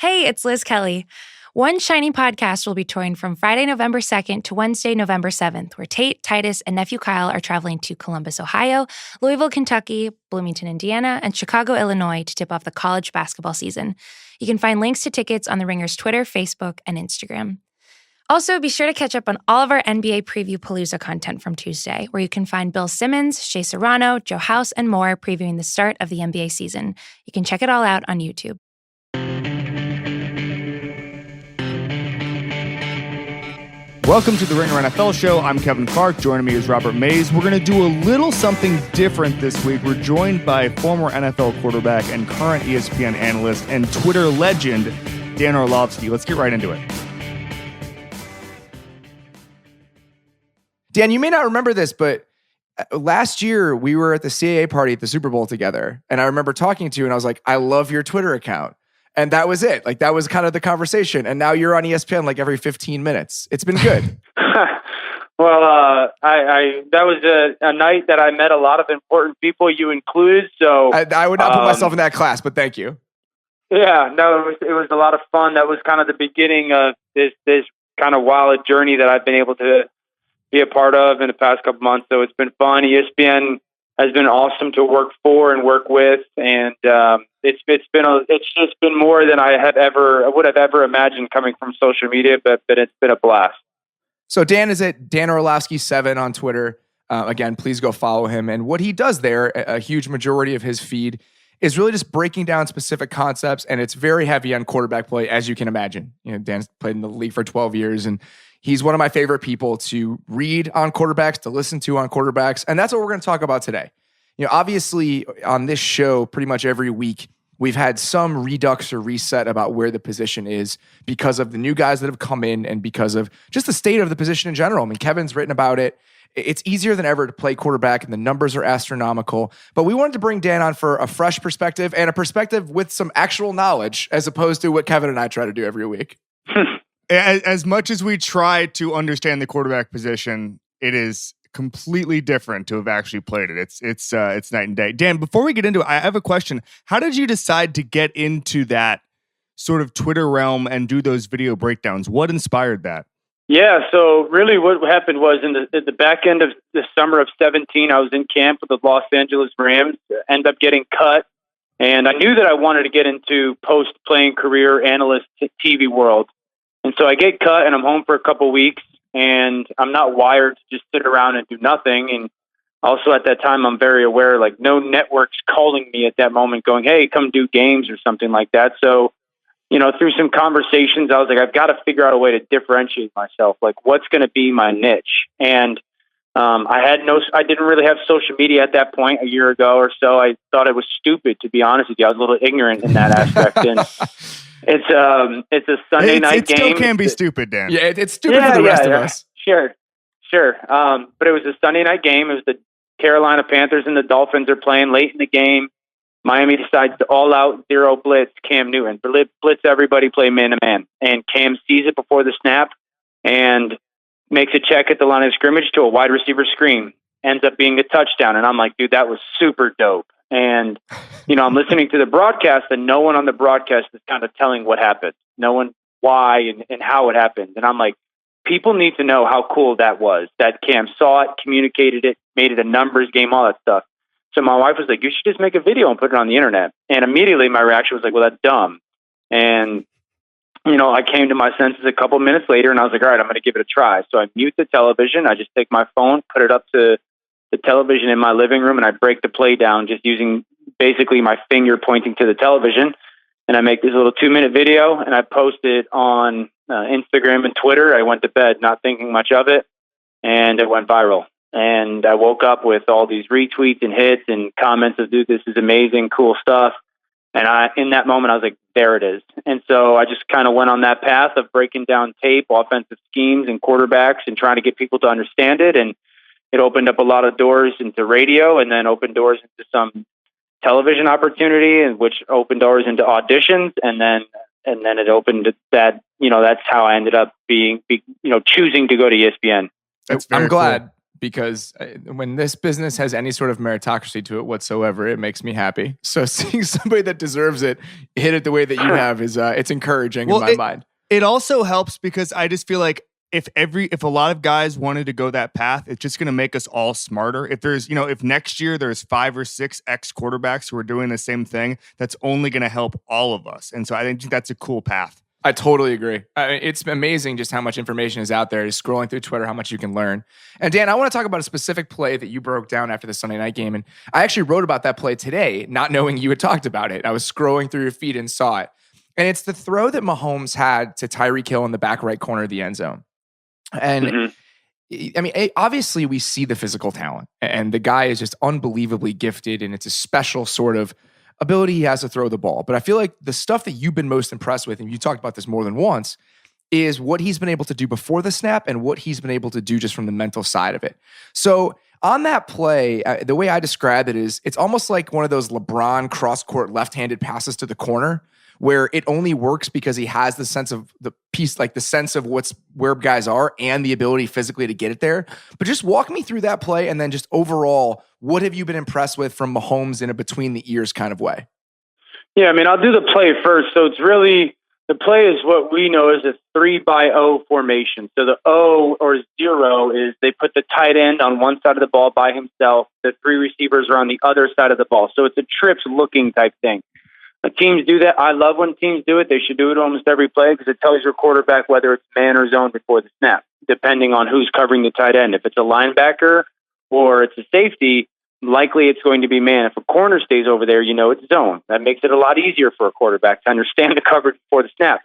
Hey, it's Liz Kelly. One Shiny podcast will be touring from Friday, November 2nd to Wednesday, November 7th, where Tate, Titus, and nephew Kyle are traveling to Columbus, Ohio, Louisville, Kentucky, Bloomington, Indiana, and Chicago, Illinois to tip off the college basketball season. You can find links to tickets on The Ringer's Twitter, Facebook, and Instagram. Also, be sure to catch up on all of our NBA Preview Palooza content from Tuesday, where you can find Bill Simmons, Shea Serrano, Joe House, and more previewing the start of the NBA season. You can check it all out on YouTube. Welcome to the Ringer NFL Show. I'm Kevin Clark. Joining me is Robert Mays. We're going to do a little something different this week. We're joined by former NFL quarterback and current ESPN analyst and Twitter legend, Dan Orlovsky. Let's get right into it. Dan, you may not remember this, but last year we were at the CAA party at the Super Bowl together. And I remember talking to you and I was like, I love your Twitter account. And that was it. Like, that was kind of the conversation. And now you're on ESPN like every 15 minutes. It's been good. Well, I that was a night that I met a lot of important people, you included. So I would not put myself in that class, but thank you. Yeah, no, it was a lot of fun. That was kind of the beginning of this kind of wild journey that I've been able to be a part of in the past couple months. So it's been fun. ESPN has been awesome to work for and work with, and it's just been more than I would have ever imagined coming from social media. But it's been a blast. So Dan is at Dan Orlovsky 7 on Twitter. Again, please go follow him. And what he does there, a huge majority of his feed, is really just breaking down specific concepts, and it's very heavy on quarterback play, as you can imagine. You know, Dan's played in the league for 12 years, and he's one of my favorite people to read on quarterbacks, to listen to on quarterbacks, and that's what we're going to talk about today. You know, obviously on this show, pretty much every week, we've had some redux or reset about where the position is because of the new guys that have come in and because of just the state of the position in general. I mean, Kevin's written about it. It's easier than ever to play quarterback, and the numbers are astronomical. But we wanted to bring Dan on for a fresh perspective and a perspective with some actual knowledge, as opposed to what Kevin and I try to do every week. As much as we try to understand the quarterback position, it is completely different to have actually played it. It's night and day. Dan, before we get into it, I have a question. How did you decide to get into that sort of Twitter realm and do those video breakdowns? What inspired that? Yeah, so really what happened was at the back end of the summer of 17, I was in camp with the Los Angeles Rams, ended up getting cut, and I knew that I wanted to get into post-playing career analyst TV world. And so I get cut, and I'm home for a couple weeks, and I'm not wired to just sit around and do nothing. And also at that time, I'm very aware, like, no network's calling me at that moment going, hey, come do games or something like that. So, you know, through some conversations, I was like, I've got to figure out a way to differentiate myself. Like, what's going to be my niche? And I didn't really have social media at that point a year ago or so. I thought it was stupid, to be honest with you. I was a little ignorant in that aspect. And it's a Sunday night game. It still can be stupid, Dan. Yeah, it's stupid for the rest of us. Sure. But it was a Sunday night game. It was the Carolina Panthers and the Dolphins are playing late in the game. Miami decides to all out zero blitz Cam Newton. Blitz everybody, play man to man. And Cam sees it before the snap and makes a check at the line of scrimmage to a wide receiver screen. Ends up being a touchdown. And I'm like, dude, that was super dope. And, you know, I'm listening to the broadcast, and no one on the broadcast is kind of telling what happened. No one why and how it happened. And I'm like, people need to know how cool that was, that Cam saw it, communicated it, made it a numbers game, all that stuff. So my wife was like, you should just make a video and put it on the internet. And immediately my reaction was like, well, that's dumb. And, you know, I came to my senses a couple minutes later, and I was like, all right, I'm going to give it a try. So I mute the television. I just take my phone, put it up to the television in my living room, and I break the play down just using basically my finger pointing to the television. And I make this little 2-minute video, and I post it on Instagram and Twitter. I went to bed not thinking much of it, and it went viral. And I woke up with all these retweets and hits and comments of, dude, this is amazing, cool stuff. And in that moment, I was like, there it is. And so I just kind of went on that path of breaking down tape, offensive schemes and quarterbacks, and trying to get people to understand it. And it opened up a lot of doors into radio, and then opened doors into some television opportunity, and which opened doors into auditions. And then it opened that, you know, that's how I ended up choosing to go to ESPN. I'm glad. Cool. because when this business has any sort of meritocracy to it whatsoever, it makes me happy. So seeing somebody that deserves it hit it the way that you have is it's encouraging in my mind. It also helps because I just feel like if a lot of guys wanted to go that path, it's just going to make us all smarter. If there's, if next year there's 5 or 6 ex quarterbacks who are doing the same thing, that's only going to help all of us. And so I think that's a cool path. I totally agree. It's amazing just how much information is out there. Just scrolling through Twitter, how much you can learn. And Dan, I want to talk about a specific play that you broke down after the Sunday night game. And I actually wrote about that play today, not knowing you had talked about it. I was scrolling through your feed and saw it. And it's the throw that Mahomes had to Tyreek Hill in the back right corner of the end zone. And I mean, obviously we see the physical talent, and the guy is just unbelievably gifted, and it's a special sort of ability he has to throw the ball. But I feel like the stuff that you've been most impressed with, and you talked about this more than once, is what he's been able to do before the snap and what he's been able to do just from the mental side of it. So on that play, the way I describe it is it's almost like one of those LeBron cross-court left-handed passes to the corner, where it only works because he has the sense of the piece, like the sense of where guys are and the ability physically to get it there. But just walk me through that play, and then just overall, what have you been impressed with from Mahomes in a between the ears kind of way? Yeah, I mean, I'll do the play first. So it's really, the play is what we know as a 3-by-0 formation. So the O or 0 is they put the tight end on one side of the ball by himself. The 3 receivers are on the other side of the ball. So it's a trips looking type thing. Teams do that. I love when teams do it. They should do it almost every play because it tells your quarterback whether it's man or zone before the snap, depending on who's covering the tight end. If it's a linebacker or it's a safety, likely it's going to be man. If a corner stays over there, it's zone. That makes it a lot easier for a quarterback to understand the coverage before the snap.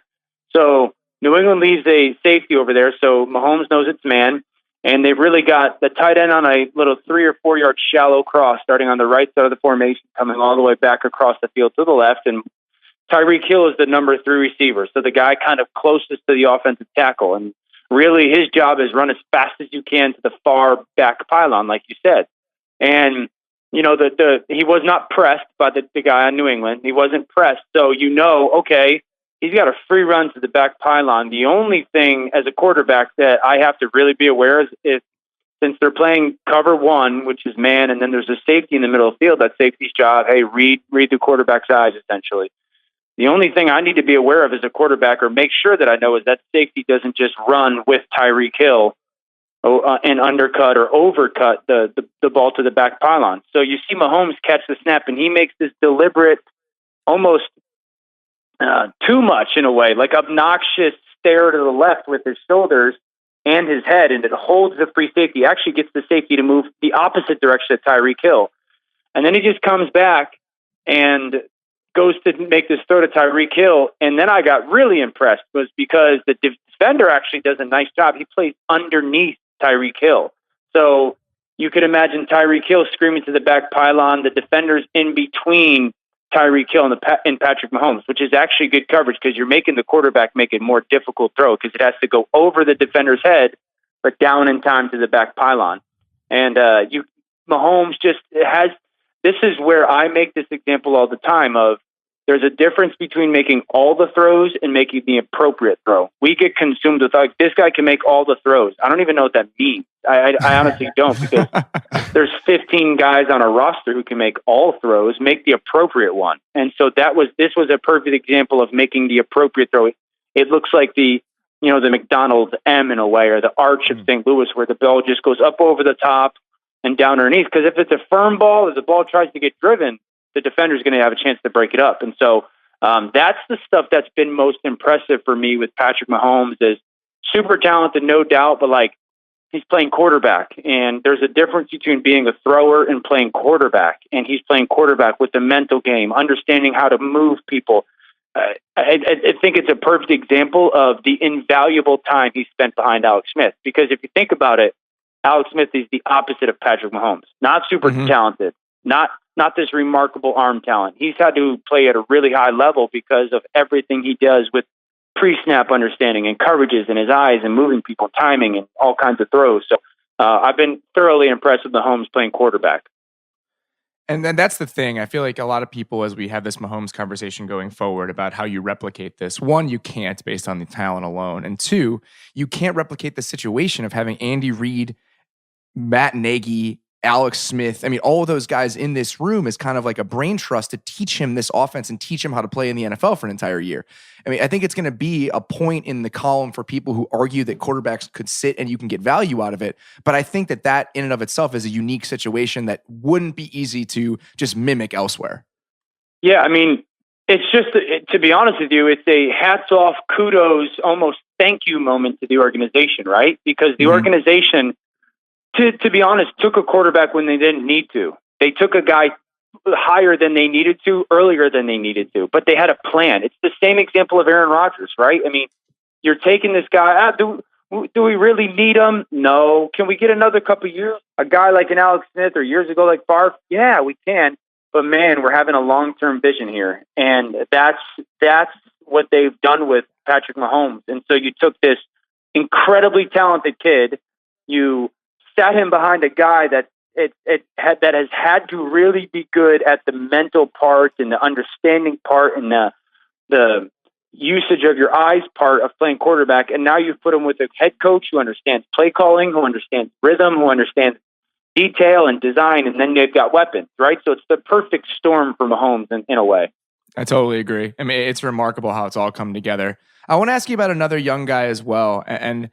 So New England leaves a safety over there, so Mahomes knows it's man. And they've really got the tight end on a little 3 or 4 yard shallow cross, starting on the right side of the formation, coming all the way back across the field to the left. And Tyreek Hill is the number 3 receiver, so the guy kind of closest to the offensive tackle. And really, his job is run as fast as you can to the far back pylon, like you said. And he was not pressed by the guy on New England. He wasn't pressed, so okay. He's got a free run to the back pylon. The only thing as a quarterback that I have to really be aware is since they're playing cover 1, which is man, and then there's a safety in the middle of the field, that safety's job, hey, read the quarterback's eyes, essentially. The only thing I need to be aware of as a quarterback or make sure that I know is that safety doesn't just run with Tyreek Hill and undercut or overcut the ball to the back pylon. So you see Mahomes catch the snap, and he makes this deliberate, almost too much in a way, like obnoxious stare to the left with his shoulders and his head, and it holds the free safety, actually gets the safety to move the opposite direction of Tyreek Hill. And then he just comes back and goes to make this throw to Tyreek Hill. And then I got really impressed was because the defender actually does a nice job. He plays underneath Tyreek Hill. So you could imagine Tyreek Hill screaming to the back pylon, the defenders in between Tyreek Hill and Patrick Mahomes, which is actually good coverage because you're making the quarterback make a more difficult throw because it has to go over the defender's head, but down in time to the back pylon. And Mahomes just has, this is where I make this example all the time of there's a difference between making all the throws and making the appropriate throw. We get consumed with like, this guy can make all the throws. I don't even know what that means. I honestly don't because there's 15 guys on a roster who can make all throws, make the appropriate one. And so this was a perfect example of making the appropriate throw. It looks like the McDonald's M in a way, or the arch of St. Louis where the ball just goes up over the top and down underneath. Because if it's a firm ball, as the ball tries to get driven, the defender's going to have a chance to break it up. And so that's the stuff that's been most impressive for me with Patrick Mahomes is super talented, no doubt, but like he's playing quarterback. And there's a difference between being a thrower and playing quarterback. And he's playing quarterback with the mental game, understanding how to move people. I think it's a perfect example of the invaluable time he spent behind Alex Smith. Because if you think about it, Alex Smith is the opposite of Patrick Mahomes. Not super talented, not this remarkable arm talent. He's had to play at a really high level because of everything he does with pre-snap understanding and coverages and his eyes and moving people, timing and all kinds of throws. So I've been thoroughly impressed with Mahomes playing quarterback. And then that's the thing. I feel like a lot of people, as we have this Mahomes conversation going forward about how you replicate this, one, you can't based on the talent alone. And two, you can't replicate the situation of having Andy Reid Matt Nagy, Alex Smith. I mean, all of those guys in this room is kind of like a brain trust to teach him this offense and teach him how to play in the NFL for an entire year. I mean, I think it's going to be a point in the column for people who argue that quarterbacks could sit and you can get value out of it. But I think that in and of itself is a unique situation that wouldn't be easy to just mimic elsewhere. Yeah, I mean, it's just, to be honest with you, it's a hats off, kudos, almost thank you moment to the organization, right? Because the organization, to be honest, took a quarterback when they didn't need to. They took a guy higher than they needed to, earlier than they needed to, but they had a plan. It's the same example of Aaron Rodgers, right? I mean, you're taking this guy, do we really need him? No. Can we get another couple of years? A guy like an Alex Smith or years ago like Favre? Yeah, we can. But man, we're having a long-term vision here. And that's what they've done with Patrick Mahomes. And so you took this incredibly talented kid, you sat him behind a guy that has had to really be good at the mental part and the understanding part and the usage of your eyes part of playing quarterback. And now you've put him with a head coach who understands play calling, who understands rhythm, who understands detail and design, and then they've got weapons, right? So it's the perfect storm for Mahomes in a way. I totally agree. I mean, it's remarkable how it's all come together. I want to ask you about another young guy as well. And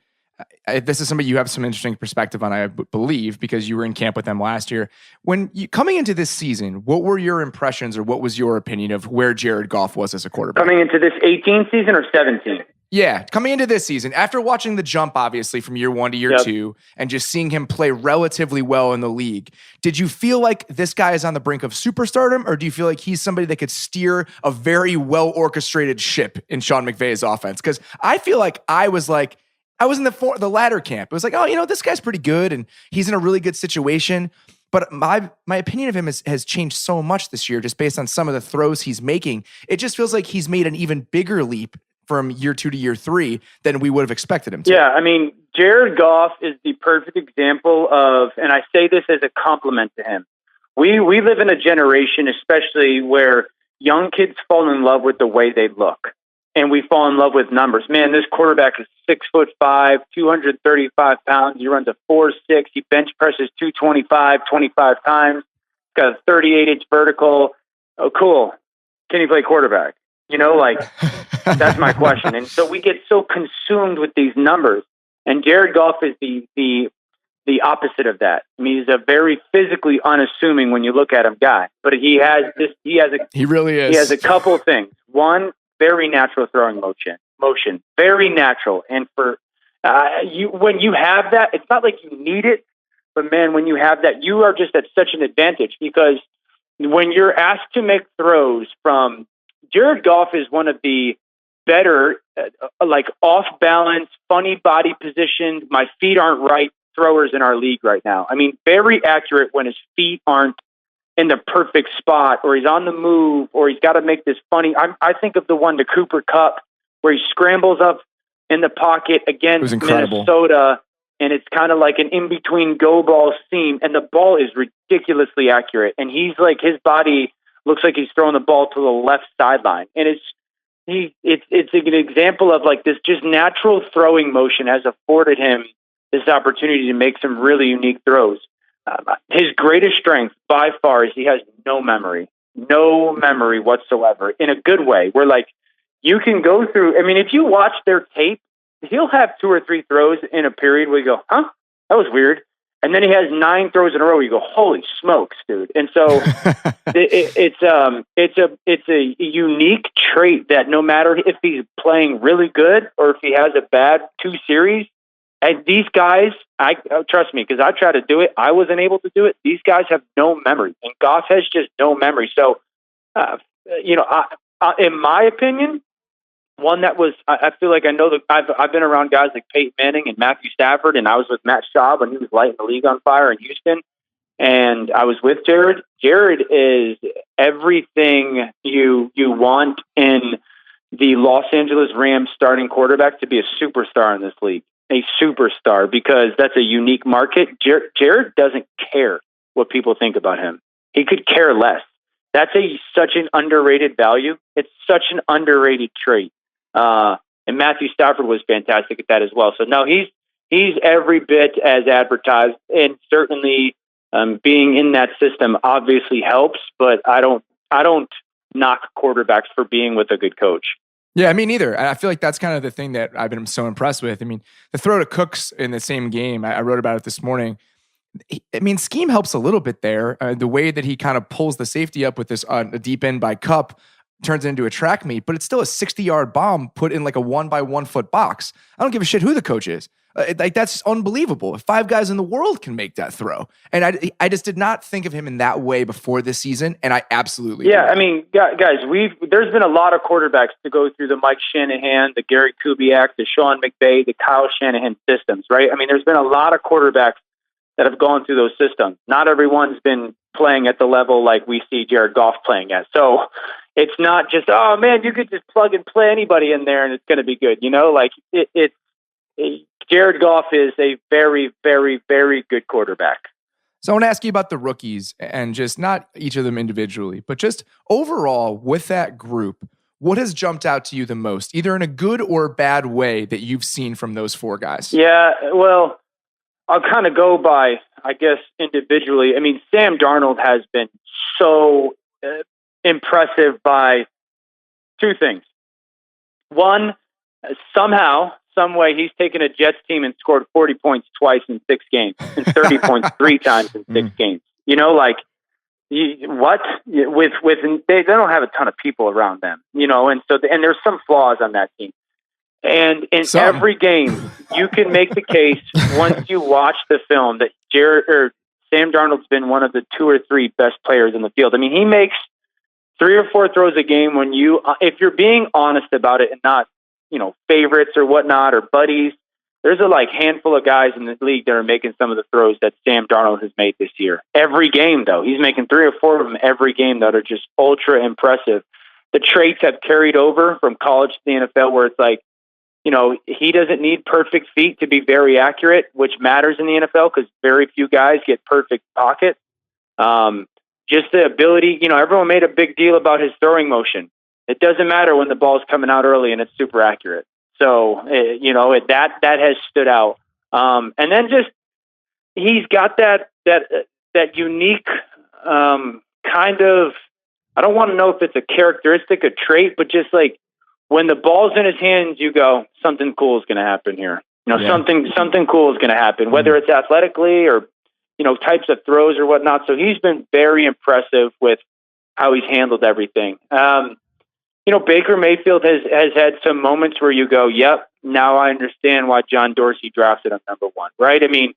this is somebody you have some interesting perspective on, I believe, because you were in camp with them last year. When you coming into this season, what were your impressions or what was your opinion of where Jared Goff was as a quarterback? Coming into this 18 season or 17? Yeah, coming into this season, after watching the jump, obviously, from year 1 to year 2, and just seeing him play relatively well in the league, did you feel like this guy is on the brink of superstardom, or do you feel like he's somebody that could steer a very well-orchestrated ship in Sean McVay's offense? Because I feel like I was in the latter camp. It was like, oh, this guy's pretty good, and he's in a really good situation. But my opinion of him has changed so much this year, just based on some of the throws he's making. It just feels like he's made an even bigger leap from year 2 to year 3 than we would have expected him to. Yeah, I mean, Jared Goff is the perfect example of, and I say this as a compliment to him. We live in a generation, especially where young kids fall in love with the way they look, and we fall in love with numbers. Man, this quarterback is 6'5", 235 pounds. He runs a 4.6. He bench presses 225 25 times. Got a 38-inch vertical. Oh, cool. Can he play quarterback? That's my question. And so we get so consumed with these numbers. And Jared Goff is the opposite of that. I mean, he's a very physically unassuming when you look at him guy. But he really is. He has a couple of things. One, very natural throwing motion, very natural. And for when you have that, it's not like you need it, but man, when you have that, you are just at such an advantage, because when you're asked to make throws from Jared Goff is one of the better, off balance, funny body positioned, my feet aren't right throwers in our league right now. I mean, very accurate when his feet aren't in the perfect spot, or he's on the move, or he's got to make this funny. I think of the one to Cooper Kupp where he scrambles up in the pocket against Minnesota, and it's kind of like an in-between go ball seam, and the ball is ridiculously accurate. And he's like, his body looks like he's throwing the ball to the left sideline. And it's an example of like this just natural throwing motion has afforded him this opportunity to make some really unique throws. His greatest strength by far is he has no memory whatsoever, in a good way. Where like you can go through, I mean, if you watch their tape, he'll have 2 or 3 throws in a period where you go, huh, that was weird. And then he has 9 throws in a row. You go, holy smokes, dude. And so it's a unique trait that no matter if he's playing really good or if he has a bad 2 series, and these guys, trust me, because I tried to do it. I wasn't able to do it. These guys have no memory, and Goff has just no memory. So, in my opinion, one that was, I feel like I know that I've been around guys like Peyton Manning and Matthew Stafford, and I was with Matt Schaub when he was lighting the league on fire in Houston, and I was with Jared. Jared is everything you want in the Los Angeles Rams starting quarterback to be a superstar in this league. A superstar, because that's a unique market. Jared doesn't care what people think about him. He could care less. That's such an underrated value. It's such an underrated trait. And Matthew Stafford was fantastic at that as well. So no, he's he's every bit as advertised, and certainly being in that system obviously helps. But I don't knock quarterbacks for being with a good coach. Yeah, me neither. And I feel like that's kind of the thing that I've been so impressed with. I mean, the throw to Cooks in the same game, I wrote about it this morning. I mean, scheme helps a little bit there. The way that he kind of pulls the safety up with this deep end by Cup turns it into a track meet, but it's still a 60-yard bomb put in like a 1-by-1 foot box. I don't give a shit who the coach is. Like, that's unbelievable. If 5 guys in the world can make that throw. And I just did not think of him in that way before this season, and I absolutely do. I mean, guys, there's been a lot of quarterbacks to go through the Mike Shanahan, the Gary Kubiak, the Sean McVay, the Kyle Shanahan systems, right? I mean, there's been a lot of quarterbacks that have gone through those systems. Not everyone's been playing at the level like we see Jared Goff playing at. So it's not just, oh man, you could just plug and play anybody in there and it's going to be good. You know, like Jared Goff is a very, very, very good quarterback. So I want to ask you about the rookies, and just not each of them individually, but just overall with that group, what has jumped out to you the most, either in a good or bad way, that you've seen from those 4 guys? Yeah, well, I'll kind of go by, I guess, individually. I mean, Sam Darnold has been so impressive by 2 things. One, somehow, some way, he's taken a Jets team and scored 40 points twice in 6 games and 30 points 3 times in 6 games. You know, like, what? They don't have a ton of people around them, you know, and there's some flaws on that team. And in every game, you can make the case once you watch the film that Sam Darnold's been one of the 2 or 3 best players in the field. I mean, he makes 3 or 4 throws a game when if you're being honest about it and not, you know, favorites or whatnot or buddies, there's a handful of guys in the league that are making some of the throws that Sam Darnold has made this year. Every game, though, he's making 3 or 4 of them every game that are just ultra impressive. The traits have carried over from college to the NFL, where it's like, you know, he doesn't need perfect feet to be very accurate, which matters in the NFL because very few guys get perfect pocket. Just the ability, you know, everyone made a big deal about his throwing motion. It doesn't matter when the ball's coming out early and it's super accurate. So, you know, that has stood out. And then just, he's got that unique kind of, I don't want to know if it's a characteristic, a trait, but just like, when the ball's in his hands, you go, something cool is going to happen here. You know, something cool is going to happen, whether it's athletically or, you know, types of throws or whatnot. So he's been very impressive with how he's handled everything. You know, Baker Mayfield has had some moments where you go, yep, now I understand why John Dorsey drafted him number 1, right? I mean,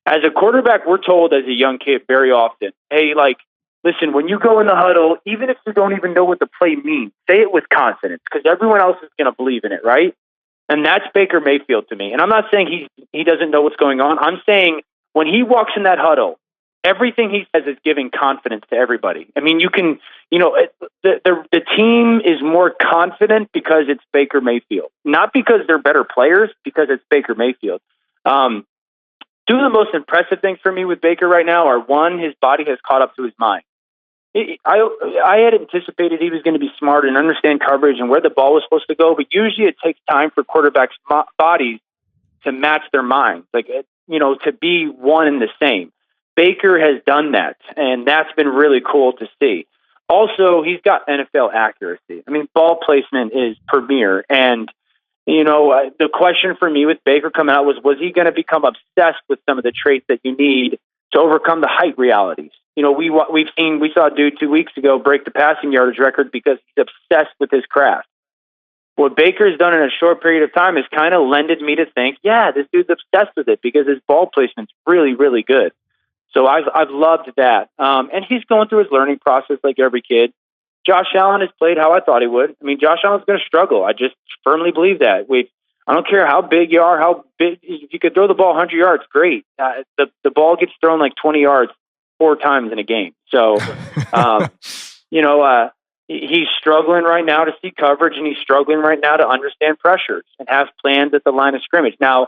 as a quarterback, we're told as a young kid very often, hey, like, listen, when you go in the huddle, even if you don't even know what the play means, say it with confidence because everyone else is going to believe in it, right? And that's Baker Mayfield to me. And I'm not saying he doesn't know what's going on. I'm saying when he walks in that huddle, everything he says is giving confidence to everybody. I mean, you can, you know, the team is more confident because it's Baker Mayfield, not because they're better players, because it's Baker Mayfield. 2 of the most impressive things for me with Baker right now are, 1, his body has caught up to his mind. I had anticipated he was going to be smart and understand coverage and where the ball was supposed to go, but usually it takes time for quarterbacks' bodies to match their minds, like, you know, to be one and the same. Baker has done that, and that's been really cool to see. Also, he's got NFL accuracy. I mean, ball placement is premier, and you know, the question for me with Baker coming out was he going to become obsessed with some of the traits that you need to overcome the height realities? You know, we saw a dude 2 weeks ago break the passing yardage record because he's obsessed with his craft. What Baker's done in a short period of time has kind of lended me to think, yeah, this dude's obsessed with it because his ball placement's really, really good. So I've loved that. And he's going through his learning process like every kid. Josh Allen has played how I thought he would. I mean, Josh Allen's going to struggle. I just firmly believe that. I don't care how big you are, if you could throw the ball 100 yards, great. The ball gets thrown like 20 yards 4 times in a game. So, you know, he's struggling right now to see coverage, and he's struggling right now to understand pressures and have plans at the line of scrimmage. Now,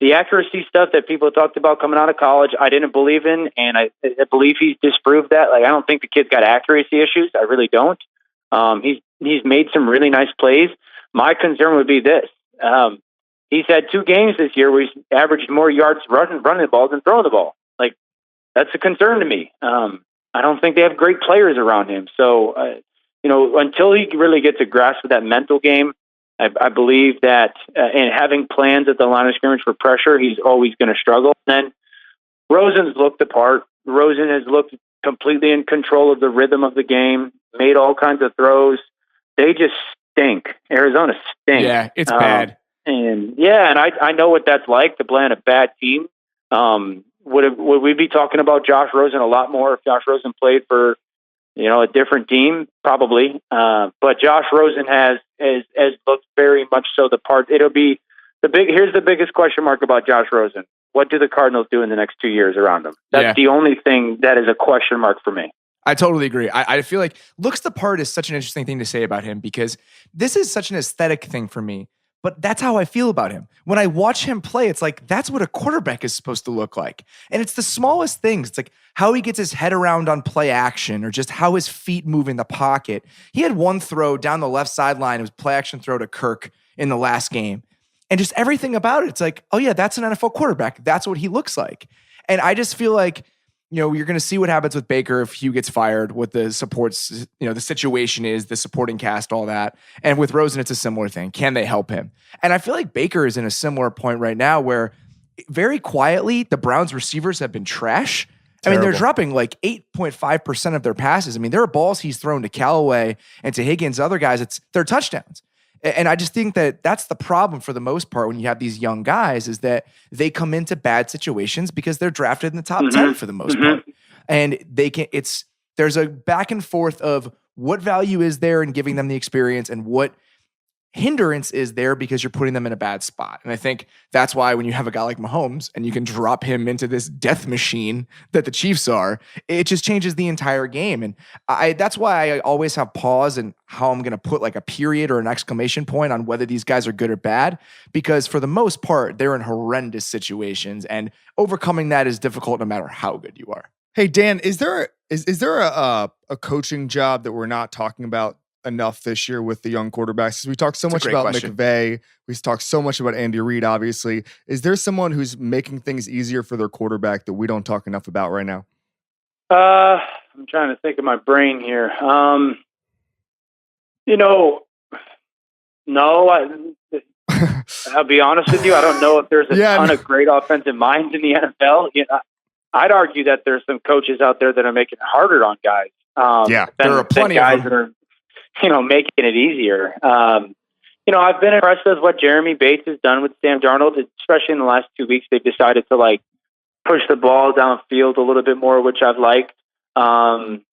the accuracy stuff that people talked about coming out of college, I didn't believe in, and I believe he's disproved that. Like, I don't think the kid's got accuracy issues. I really don't. He's made some really nice plays. My concern would be this. he's had 2 games this year where he's averaged more yards running the ball than throwing the ball. Like, that's a concern to me. I don't think they have great players around him. So, until he really gets a grasp of that mental game, I believe that in having plans at the line of scrimmage for pressure, he's always going to struggle. And then Rosen's looked the part. Rosen has looked completely in control of the rhythm of the game, made all kinds of throws. They just stink. Arizona stinks. Yeah, it's bad. And I know what that's like to play on a bad team. Would we be talking about Josh Rosen a lot more if Josh Rosen played for, a different team? Probably. But Josh Rosen has looked very much so the part. Here's the biggest question mark about Josh Rosen. What do the Cardinals do in the next 2 years around him? That's the only thing that is a question mark for me. I totally agree. I feel like looks the part is such an interesting thing to say about him because this is such an aesthetic thing for me. But that's how I feel about him. When I watch him play, it's like, that's what a quarterback is supposed to look like. And it's the smallest things. It's like how he gets his head around on play action or just how his feet move in the pocket. He had one throw down the left sideline. It was play action throw to Kirk in the last game. And just everything about it, it's like, oh yeah, that's an NFL quarterback. That's what he looks like. And I just feel like, you're going to see what happens with Baker if Hugh gets fired, what the supports, the situation is, the supporting cast, all that. And with Rosen, it's a similar thing. Can they help him? And I feel like Baker is in a similar point right now where very quietly, the Browns receivers have been trash. Terrible. I mean, they're dropping like 8.5% of their passes. I mean, there are balls he's thrown to Callaway and to Higgins, other guys, they're touchdowns. And I just think that that's the problem for the most part when you have these young guys is that they come into bad situations because they're drafted in the top 10 for the most part. And there's a back and forth of what value is there in giving them the experience and what hindrance is there because you're putting them in a bad spot. And I think that's why when you have a guy like Mahomes and you can drop him into this death machine that the Chiefs are, it just changes the entire game. And that's why I always have pause and how I'm going to put like a period or an exclamation point on whether these guys are good or bad, because for the most part, they're in horrendous situations and overcoming that is difficult no matter how good you are. Hey, Dan, is there a coaching job that we're not talking about enough this year with the young quarterbacks? We talked so much about McVay. We talked so much about Andy Reid, obviously. Is there someone who's making things easier for their quarterback that we don't talk enough about right now? I'm trying to think of my brain here. No, I'll be honest with you. I don't know if there's a ton of great offensive minds in the NFL. I'd argue that there's some coaches out there that are making it harder on guys. There are plenty of guys that are making it easier. I've been impressed with what Jeremy Bates has done with Sam Darnold, especially in the last 2 weeks. They've decided to push the ball downfield a little bit more, which I've liked. DeFilippo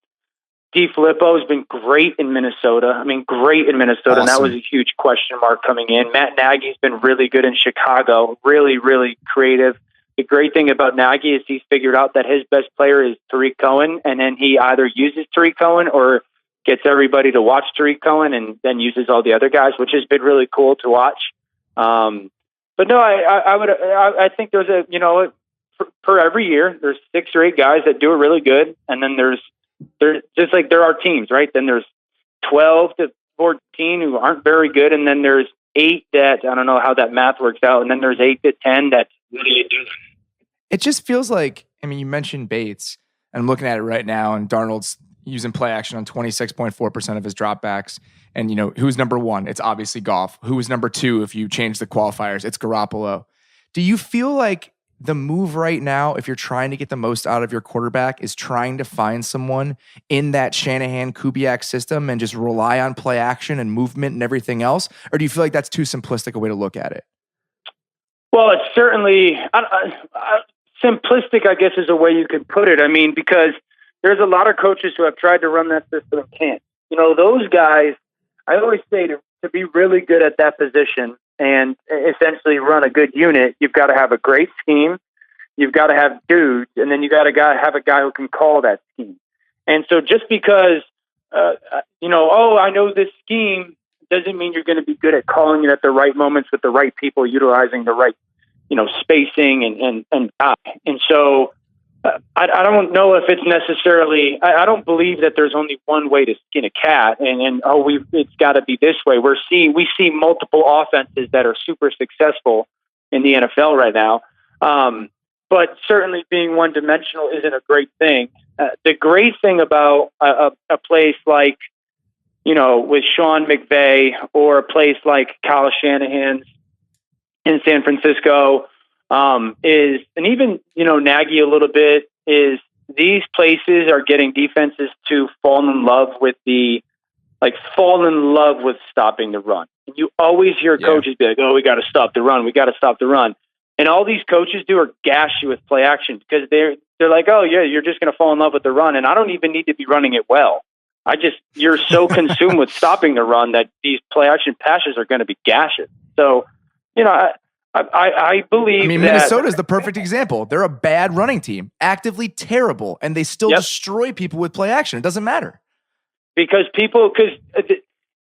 has been great in Minnesota. Awesome. And that was a huge question mark coming in. Matt Nagy's been really good in Chicago, really, really creative. The great thing about Nagy is he's figured out that his best player is Tariq Cohen, and then he either uses Tariq Cohen or gets everybody to watch Tariq Cohen and then uses all the other guys, which has been really cool to watch. But no, I think there's per every year, there's 6 or 8 guys that do it really good. And then there's just like there are teams, right? Then there's 12 to 14 who aren't very good. And then there's 8 that, I don't know how that math works out. And then there's 8 to 10 that really do. It just feels like, you mentioned Bates, and I'm looking at it right now, and Darnold's using play action on 26.4% of his dropbacks. And, who's number 1? It's obviously Goff. Who is number 2 if you change the qualifiers? It's Garoppolo. Do you feel like the move right now, if you're trying to get the most out of your quarterback, is trying to find someone in that Shanahan-Kubiak system and just rely on play action and movement and everything else? Or do you feel like that's too simplistic a way to look at it? Well, it's certainly simplistic, I guess, is a way you could put it. Because there's a lot of coaches who have tried to run that system and can't. Those guys, I always say to be really good at that position and essentially run a good unit, you've got to have a great scheme, you've got to have dudes, and then you got to have a guy who can call that scheme. And so just because, I know this scheme doesn't mean you're going to be good at calling it at the right moments with the right people, utilizing the right, spacing and guy. And so I don't know if it's necessarily. I don't believe that there's only one way to skin a cat, and it's got to be this way. We see multiple offenses that are super successful in the NFL right now, but certainly being one dimensional isn't a great thing. The great thing about a place like, with Sean McVay, or a place like Kyle Shanahan's in San Francisco, is, and even, Nagy a little bit, is these places are getting defenses to fall in love with stopping the run. And you always hear coaches be like, oh, we got to stop the run. We got to stop the run. And all these coaches do are gash you with play action, because they're like, oh yeah, you're just going to fall in love with the run. And I don't even need to be running it well. You're so consumed with stopping the run that these play action passes are going to be gashes. So, I believe. Minnesota is the perfect example. They're a bad running team, actively terrible, and they still destroy people with play action. It doesn't matter. Because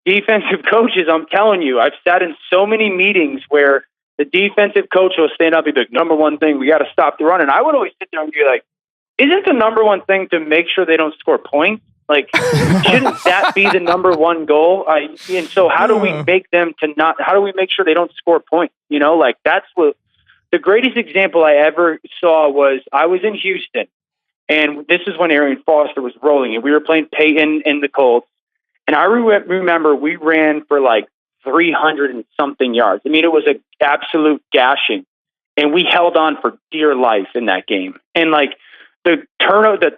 defensive coaches, I'm telling you, I've sat in so many meetings where the defensive coach will stand up and be like, number one thing, we got to stop the run. And I would always sit there and be like, isn't the number one thing to make sure they don't score points? Like, shouldn't that be the number one goal? And so how do we make sure they don't score points? That's what the greatest example I ever saw was, I was in Houston, and this is when Arian Foster was rolling, and we were playing Peyton and the Colts. And I remember we ran for like 300 and something yards. I mean, it was an absolute gashing, and we held on for dear life in that game. And like, the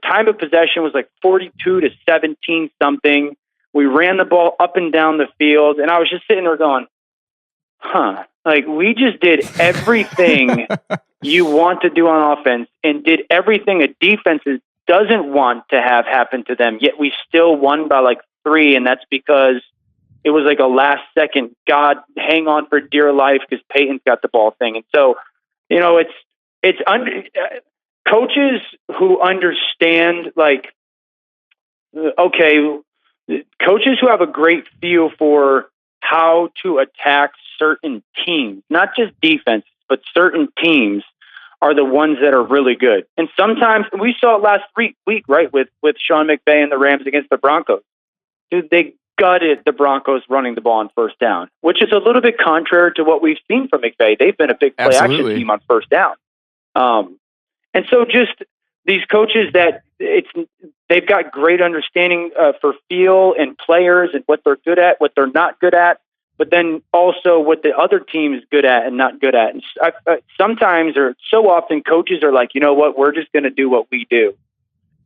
time of possession was like 42-17 something. We ran the ball up and down the field, and I was just sitting there going, like, we just did everything you want to do on offense, and did everything a defense doesn't want to have happen to them, yet we still won by like 3, and that's because it was like a last second, God, hang on for dear life because Peyton's got the ball thing. And so, coaches who understand, like, coaches who have a great feel for how to attack certain teams, not just defense, but certain teams, are the ones that are really good. And sometimes we saw it last week, right, with Sean McVay and the Rams against the Broncos. Dude, they gutted the Broncos running the ball on first down, which is a little bit contrary to what we've seen from McVay. They've been a big play action team on first down. And so just these coaches they've got great understanding for feel and players and what they're good at, what they're not good at, but then also what the other team is good at and not good at. And sometimes, or so often, coaches are like, you know what, we're just going to do what we do.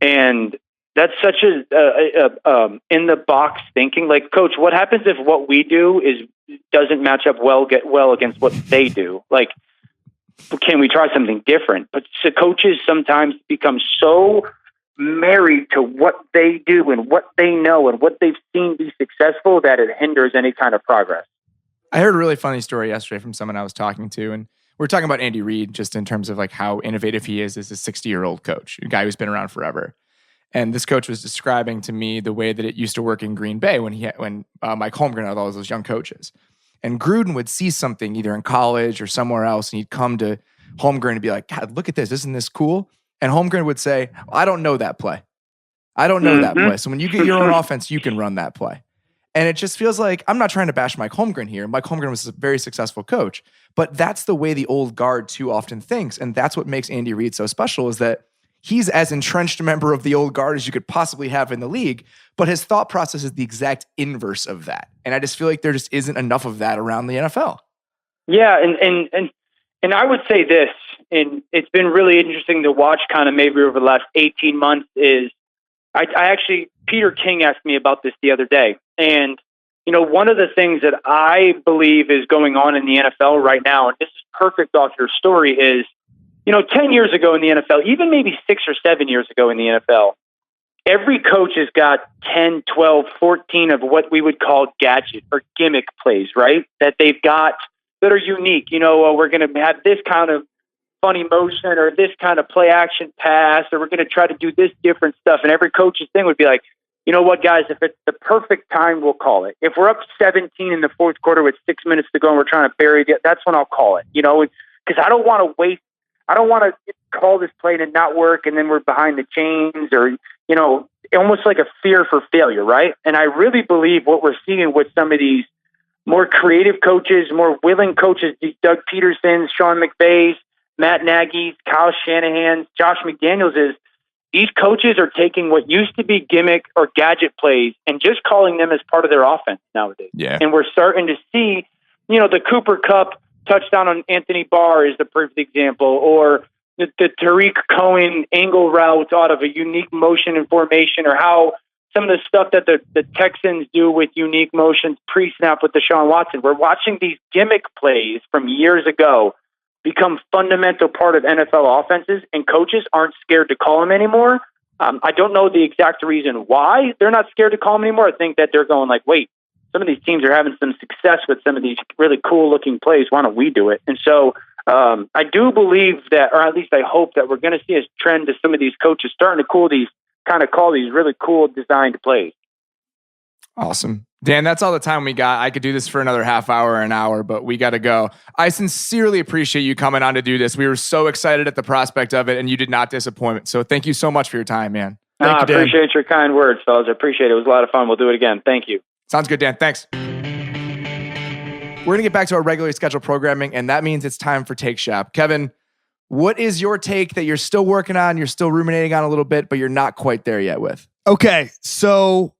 And that's such a in the box thinking. Like, coach, what happens if what we do doesn't match up well against what they do? Like, can we try something different? But so coaches sometimes become so married to what they do and what they know and what they've seen be successful that it hinders any kind of progress. I heard a really funny story yesterday from someone I was talking to, and we're talking about Andy Reid just in terms of like how innovative he is as a 60-year-old coach, a guy who's been around forever. And this coach was describing to me the way that it used to work in Green Bay when Mike Holmgren had all those young coaches. And Gruden would see something either in college or somewhere else, and he'd come to Holmgren and be like, God, look at this. Isn't this cool? And Holmgren would say, I don't know that play. I don't know that play. So when you get your own offense, you can run that play. And it just feels like, I'm not trying to bash Mike Holmgren here. Mike Holmgren was a very successful coach, but that's the way the old guard too often thinks. And that's what makes Andy Reid so special, is that he's as entrenched a member of the old guard as you could possibly have in the league, but his thought process is the exact inverse of that. And I just feel like there just isn't enough of that around the NFL. Yeah. And I would say this, and it's been really interesting to watch kind of maybe over the last 18 months, is I actually, Peter King asked me about this the other day. And, one of the things that I believe is going on in the NFL right now, and this is perfect off your story, is, 10 years ago in the NFL, even maybe 6 or 7 years ago in the NFL, every coach has got 10, 12, 14 of what we would call gadget or gimmick plays, right? That they've got that are unique. We're going to have this kind of funny motion or this kind of play action pass, or we're going to try to do this different stuff. And every coach's thing would be like, you know what, guys, if it's the perfect time, we'll call it. If we're up 17 in the fourth quarter with 6 minutes to go and we're trying to bury it, that's when I'll call it, because I don't want to waste I don't want to call this play and not work, and then we're behind the chains, or, almost like a fear for failure, right? And I really believe what we're seeing with some of these more creative coaches, more willing coaches, these Doug Petersons, Sean McVays, Matt Nagy's, Kyle Shanahan's, Josh McDaniels, is these coaches are taking what used to be gimmick or gadget plays and just calling them as part of their offense nowadays. Yeah. And we're starting to see, the Cooper Kupp touchdown on Anthony Barr is the perfect example, or the Tariq Cohen angle route out of a unique motion and formation, or how some of the stuff that the Texans do with unique motions pre-snap with Deshaun Watson. We're watching these gimmick plays from years ago become fundamental part of NFL offenses, and coaches aren't scared to call them anymore. I don't know the exact reason why they're not scared to call them anymore. I think that they're going like, wait, some of these teams are having some success with some of these really cool looking plays. Why don't we do it? And so I do believe that, or at least I hope that we're going to see a trend to some of these coaches starting to call these really cool designed plays. Awesome. Dan, that's all the time we got. I could do this for another half hour or an hour, but we got to go. I sincerely appreciate you coming on to do this. We were so excited at the prospect of it, and you did not disappoint. So thank you so much for your time, man. I appreciate your kind words, fellas. I appreciate it. It was a lot of fun. We'll do it again. Thank you. Sounds good, Dan. Thanks. We're going to get back to our regularly scheduled programming, and that means it's time for Take Shop. Kevin, what is your take that you're still working on, you're still ruminating on a little bit, but you're not quite there yet with? Okay, so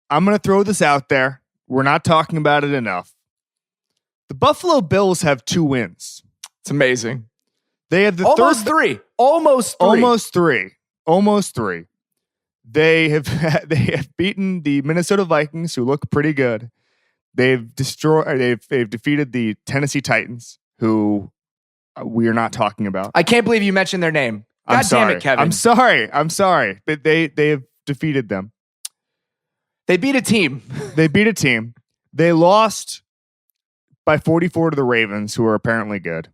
I'm going to throw this out there. We're not talking about it enough. The Buffalo Bills have 2 wins. It's amazing. They have the Almost three. They have beaten the Minnesota Vikings, who look pretty good. They've defeated the Tennessee Titans, who we are not talking about. I can't believe you mentioned their name. God damn it, Kevin. I'm sorry. But they have defeated them. They beat a team. They lost by 44 to the Ravens, who are apparently good.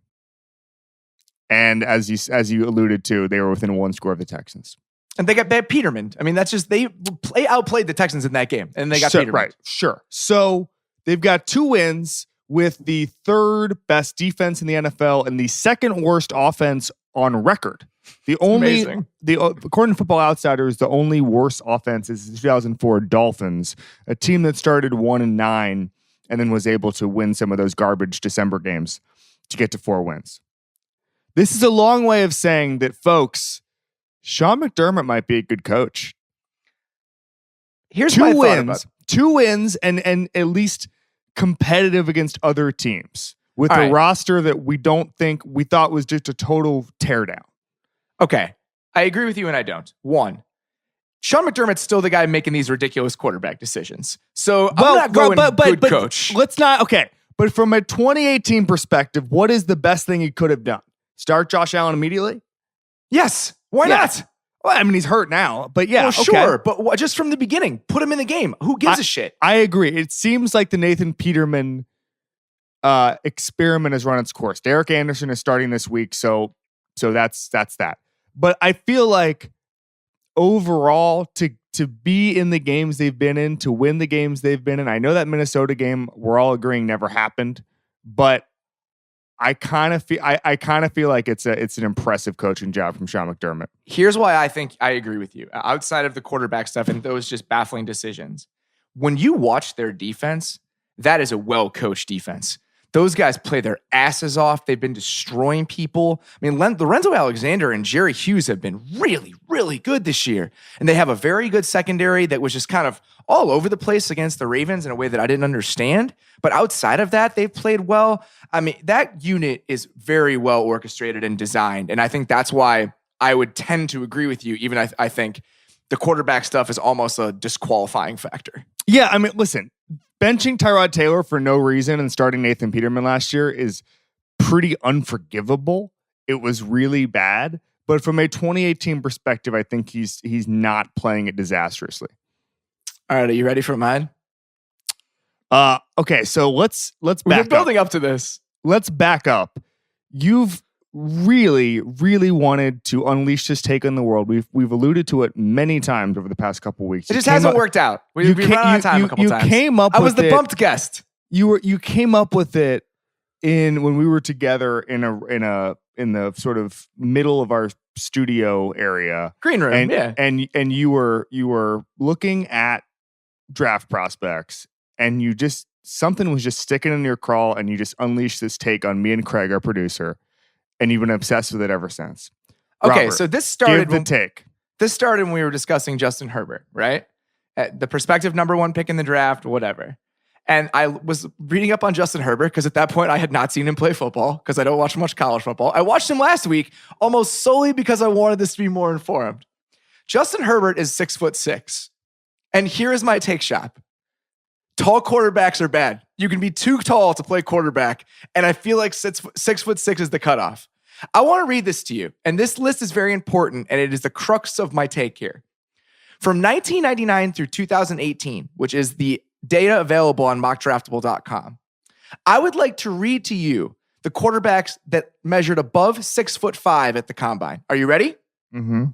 And as you alluded to, they were within 1 score of the Texans. And they got Peterman. I mean, that's just, they outplayed the Texans in that game, and they got Peterman. Right, sure. So they've got 2 wins with the 3rd best defense in the NFL and the 2nd worst offense on record. According to Football Outsiders, the only worst offense is the 2004 Dolphins, a team that started 1-9 and then was able to win some of those garbage December games to get to 4 wins. This is a long way of saying that, folks, Sean McDermott might be a good coach. Here's my thought about it. 2 wins and at least competitive against other teams with a roster that we thought was just a total teardown. Okay. I agree with you and I don't. 1, Sean McDermott's still the guy making these ridiculous quarterback decisions. So I'm not going good coach. Let's not. Okay. But from a 2018 perspective, what is the best thing he could have done? Start Josh Allen immediately? Yes. Why not? Well, I mean, he's hurt now, but yeah. Well, sure. But just from the beginning, put him in the game. Who gives a shit? I agree. It seems like the Nathan Peterman experiment has run its course. Derek Anderson is starting this week, so that's that. But I feel like overall, to be in the games they've been in, to win the games they've been in, I know that Minnesota game we're all agreeing never happened, but I kind of feel like it's an impressive coaching job from Sean McDermott. Here's why I think I agree with you. Outside of the quarterback stuff and those just baffling decisions, when you watch their defense, that is a well-coached defense. Those guys play their asses off. They've been destroying people. I mean, Lorenzo Alexander and Jerry Hughes have been really, really good this year. And they have a very good secondary that was just kind of all over the place against the Ravens in a way that I didn't understand. But outside of that, they've played well. I mean, that unit is very well orchestrated and designed. And I think that's why I would tend to agree with you. Even I think the quarterback stuff is almost a disqualifying factor. Yeah, I mean, listen, benching Tyrod Taylor for no reason and starting Nathan Peterman last year is pretty unforgivable. It was really bad. But from a 2018 perspective, I think he's not playing it disastrously. All right, are you ready for mine? Okay, so let's back up. We've been building up to this. Let's back up. You've really, really wanted to unleash this take on the world. We've alluded to it many times over the past couple of weeks. It just hasn't worked out. We've run out of time a couple times. Came up. I was the bumped guest. You came up with it when we were together in the sort of middle of our studio area, green room, and you were looking at draft prospects, and something was just sticking in your craw, and you just unleashed this take on me and Craig, our producer, and you've been obsessed with it ever since. Okay, Robert, so this started give the take. This started when we were discussing Justin Herbert, right? The prospective number 1 pick in the draft, whatever. And I was reading up on Justin Herbert because at that point I had not seen him play football because I don't watch much college football. I watched him last week almost solely because I wanted this to be more informed. Justin Herbert is 6'6". And here is my take shop. Tall quarterbacks are bad. You can be too tall to play quarterback. And I feel like 6'6" is the cutoff. I want to read this to you. And this list is very important. And it is the crux of my take here. From 1999 through 2018, which is the data available on mockdraftable.com, I would like to read to you the quarterbacks that measured above 6'5" at the combine. Are you ready? Mm-hmm.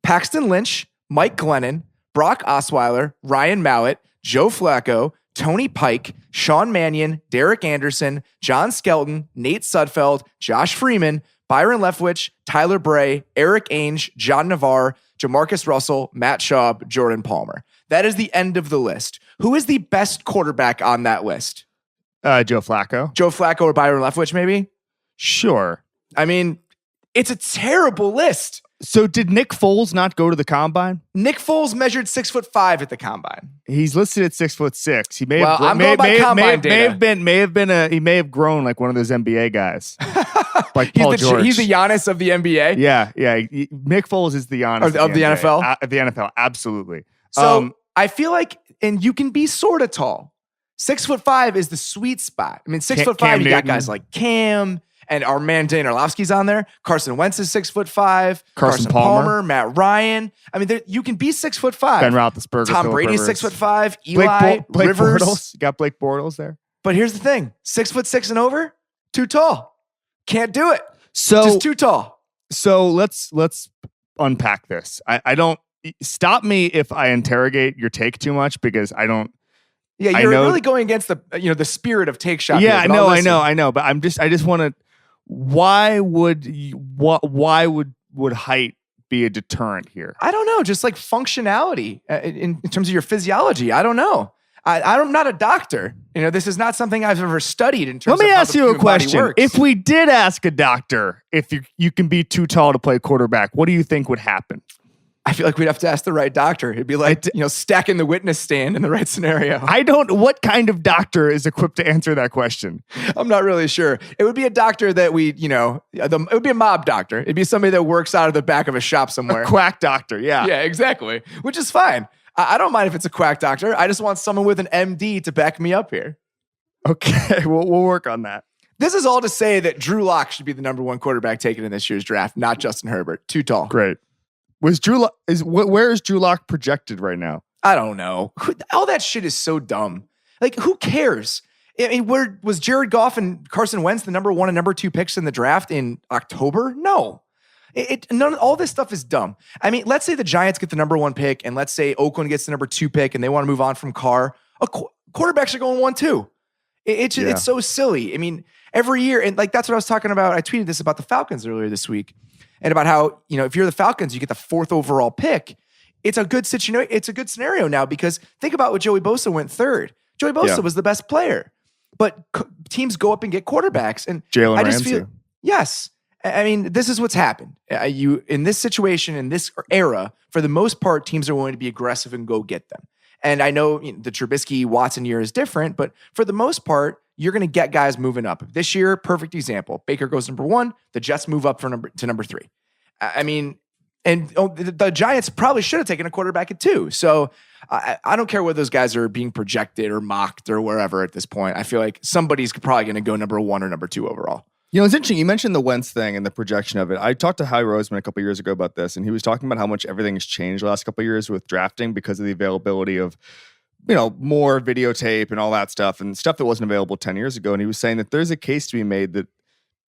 Paxton Lynch, Mike Glennon, Brock Osweiler, Ryan Mallett, Joe Flacco, Tony Pike, Sean Mannion, Derek Anderson, John Skelton, Nate Sudfeld, Josh Freeman, Byron Leftwich, Tyler Bray, Eric Ainge, John Navarre, Jamarcus Russell, Matt Schaub, Jordan Palmer. That is the end of the list. Who is the best quarterback on that list? Joe Flacco. Joe Flacco or Byron Leftwich, maybe? Sure. I mean, it's a terrible list. So did Nick Foles not go to the combine? Nick Foles measured 6'5" at the combine. He's listed at 6'6". He may have he may have grown like one of those NBA guys, like Paul George. He's the Giannis of the NBA. Yeah. Nick Foles is the Giannis of the NFL. Of the NFL, absolutely. So I feel like, and you can be sort of tall. 6'5" is the sweet spot. I mean, 6'5", you got guys like Cam. And our man Dan Orlovsky's on there. Carson Wentz is 6'5". Carson Palmer, Matt Ryan. I mean, you can be 6'5". Ben Roethlisberger, Tom Brady's 6'5". Eli, Blake Rivers. Bortles. You got Blake Bortles there. But here's the thing: 6'6" and over, too tall. Can't do it. So just too tall. So let's unpack this. I don't stop me if I interrogate your take too much because I don't. Yeah, you're really going against the spirit of take shot. Yeah, I know. But I just want to. Why would height be a deterrent here? I don't know. Just like functionality in terms of your physiology. I don't know. I'm not a doctor. This is not something I've ever studied in terms of. Let me ask you a question. Works. If we did ask a doctor if you can be too tall to play quarterback, what do you think would happen? I feel like we'd have to ask the right doctor. It'd be like, stacking the witness stand in the right scenario. What kind of doctor is equipped to answer that question? I'm not really sure. It would be a doctor that it would be a mob doctor. It'd be somebody that works out of the back of a shop somewhere. A quack doctor, yeah. Yeah, exactly. Which is fine. I don't mind if it's a quack doctor. I just want someone with an MD to back me up here. Okay, we'll work on that. This is all to say that Drew Lock should be the number 1 quarterback taken in this year's draft, not Justin Herbert. Too tall. Great. Where is Drew Lock projected right now? I don't know. All that shit is so dumb. Like, who cares? I mean, where was Jared Goff and Carson Wentz the number 1 and number 2 picks in the draft in October? No. All this stuff is dumb. I mean, let's say the Giants get the number 1 pick, and let's say Oakland gets the number 2 pick, and they want to move on from Carr. Quarterbacks are going 1-2. It's so silly. I mean, every year, and like that's what I was talking about. I tweeted this about the Falcons earlier this week. And about how, if you're the Falcons, you get the 4th overall pick. It's a good situation. It's a good scenario now because think about what Joey Bosa went 3rd. Joey Bosa was the best player, but teams go up and get quarterbacks. And Jalen Ramsey. Yes. I mean, this is what's happened. In this situation, in this era, for the most part, teams are willing to be aggressive and go get them. And I know the Trubisky-Watson year is different, but for the most part, you're going to get guys moving up. This year, perfect example. Baker goes number 1. The Jets move up to number 3. I mean, and the Giants probably should have taken a quarterback at 2. So I don't care whether those guys are being projected or mocked or wherever at this point. I feel like somebody's probably going to go number 1 or number 2 overall. It's interesting. You mentioned the Wentz thing and the projection of it. I talked to Howie Roseman a couple years ago about this, and he was talking about how much everything has changed the last couple of years with drafting because of the availability of more videotape and all that stuff and stuff that wasn't available 10 years ago. And he was saying that there's a case to be made that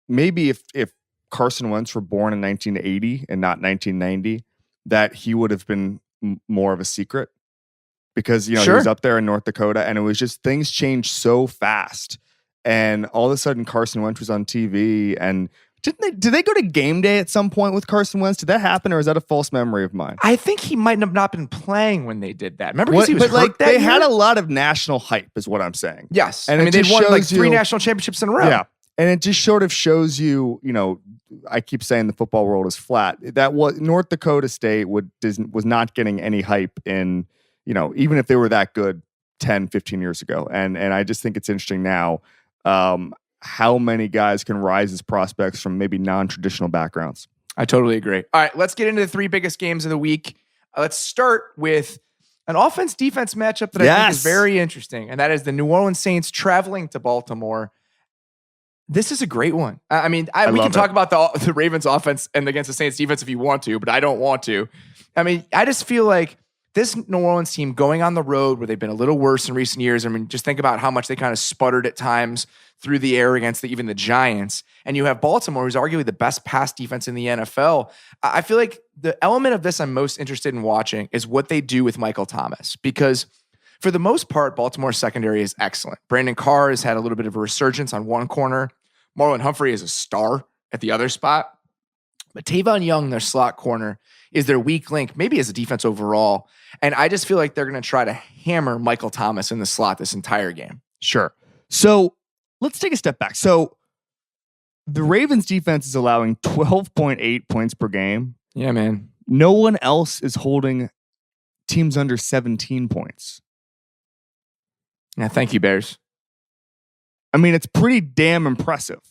maybe if Carson Wentz were born in 1980 and not 1990, that he would have been more of a secret because, he was up there in North Dakota and it was just things changed so fast. and all of a sudden Carson Wentz was on TV. And did they go to game day at some point with Carson Wentz? Did that happen, or is that a false memory of mine? I think he might have not been playing when they did that. Remember, because he was hurt that they year? had a lot of national hype, is what I'm saying. Yes, and I mean they won like 3 national championships in a row. Yeah, and it just sort of shows you, I keep saying the football world is flat. That was North Dakota State was not getting any hype in, even if they were that good 10, 15 years ago. And I just think it's interesting now how many guys can rise as prospects from maybe non-traditional backgrounds. I totally agree. All right, let's get into the 3 biggest games of the week. Let's start with an offense-defense matchup that I think is very interesting, and that is the New Orleans Saints traveling to Baltimore. This is a great one. I mean, we can talk about the Ravens offense and against the Saints defense if you want to, but I don't want to. I mean, I just feel like this New Orleans team going on the road where they've been a little worse in recent years. I mean, just think about how much they kind of sputtered at times through the air against even the Giants. And you have Baltimore, who's arguably the best pass defense in the NFL. I feel like the element of this I'm most interested in watching is what they do with Michael Thomas, because for the most part, Baltimore's secondary is excellent. Brandon Carr has had a little bit of a resurgence on one corner. Marlon Humphrey is a star at the other spot. But Tavon Young, their slot corner, is their weak link, maybe as a defense overall. And I just feel like they're going to try to hammer Michael Thomas in the slot this entire game. Sure. So let's take a step back. So the Ravens defense is allowing 12.8 points per game. Yeah, man. No one else is holding teams under 17 points. Yeah, thank you, Bears. I mean, it's pretty damn impressive.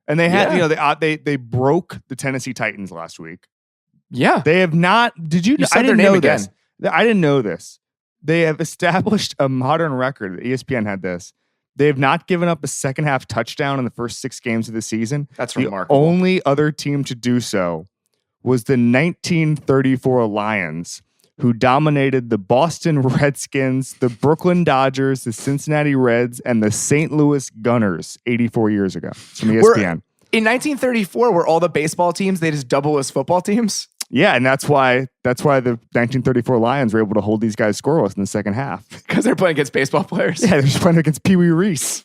And they had, they broke the Tennessee Titans last week. Yeah. They have not, I didn't know this. I didn't know this. They have established a modern record. ESPN had this. They have not given up a second half touchdown in the first 6 games of the season. That's the remarkable. Only other team to do so was the 1934 Lions, who dominated the Boston Redskins, the Brooklyn Dodgers, the Cincinnati Reds, and the St. Louis Gunners 84 years ago. It's from ESPN. In 1934, were all the baseball teams, they just double as football teams? Yeah, and that's why the 1934 Lions were able to hold these guys scoreless in the second half. Because they're playing against baseball players? Yeah, they're just playing against Pee Wee Reese.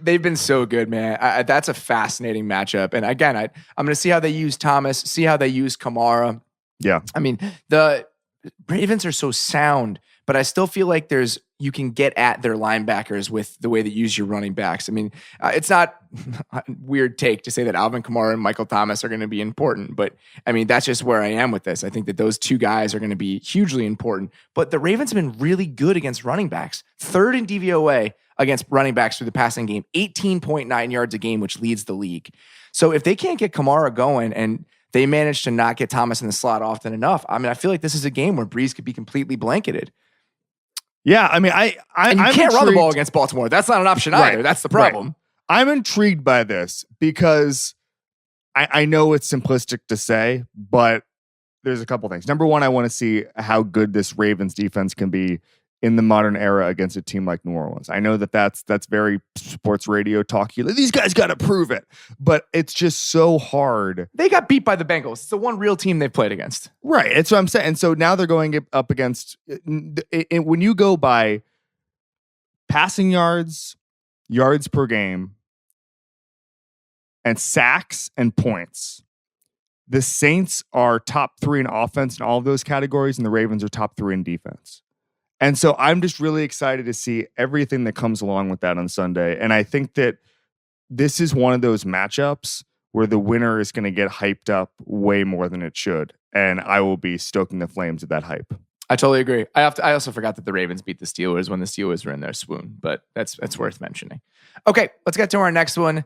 They've been so good, man. That's a fascinating matchup. And again, I'm going to see how they use Thomas, see how they use Kamara. Yeah. I mean, the Ravens are so sound, but I still feel like you can get at their linebackers with the way they use your running backs. I mean, it's not a weird take to say that Alvin Kamara and Michael Thomas are going to be important, but I mean, that's just where I am with this. I think that those 2 guys are going to be hugely important, but the Ravens have been really good against running backs. 3rd in DVOA against running backs through the passing game, 18.9 yards a game, which leads the league. So if they can't get Kamara going and they manage to not get Thomas in the slot often enough, I mean, I feel like this is a game where Breeze could be completely blanketed. Yeah, I mean, and you can't run the ball against Baltimore. That's not an option either. That's the problem. Right. I'm intrigued by this because I know it's simplistic to say, but there's a couple things. Number one, I want to see how good this Ravens defense can be in the modern era against a team like New Orleans. I know that's very sports radio talky. These guys got to prove it, but it's just so hard. They got beat by the Bengals. It's the one real team they've played against. Right. That's what I'm saying. And so now they're going up against, when you go by passing yards per game, and sacks and points, the Saints are top 3 in offense in all of those categories, and the Ravens are top 3 in defense. And so I'm just really excited to see everything that comes along with that on Sunday. And I think that this is one of those matchups where the winner is going to get hyped up way more than it should. And I will be stoking the flames of that hype. I totally agree. I also forgot that the Ravens beat the Steelers when the Steelers were in their swoon, but that's worth mentioning. Okay, let's get to our next one.